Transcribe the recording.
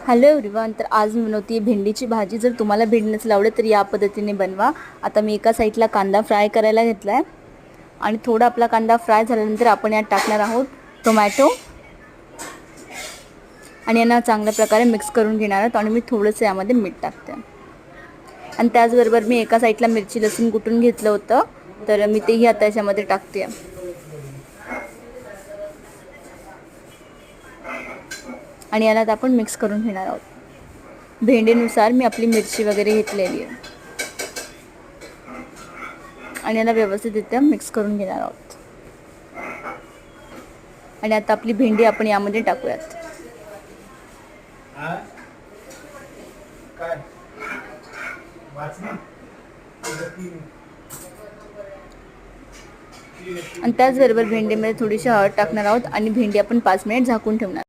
Hello everyone. तर आज मी बनवते भेंडीची भाजी. जर तुम्हाला भेंडी नसेल आवडत तर या पद्धतीने बनवा. आता मी एका साईडला कांदा फ्राय करायला घेतला आहे आणि थोडा आपला कांदा फ्राय झाल्यानंतर आपण यात टाकणार आहोत टोमॅटो आणि यांना चांगल्या प्रकारे मिक्स करून घेणार आहोत. आणि मी थोडंसं यामध्ये मीठ टाकते आणि त्याचबरोबर मी एका साईडला मिरची लसूण कुटून घेतलं होतं, तर मी तेही आता याच्यामध्ये टाकते आणि याला आपण मिक्स करून घेणार आहोत. भेंडीनुसार मी आपली मिरची वगैरे घेतलेली आहे आणि याला व्यवस्थितरित्या मिक्स करून घेणार आहोत. आणि आता आपली भेंडी आपण यामध्ये टाकूयात. आणि त्याचबरोबर भेंडीमध्ये थोडीशी हळद टाकणार आहोत आणि भेंडी आपण 5 मिनिट झाकून ठेवणार.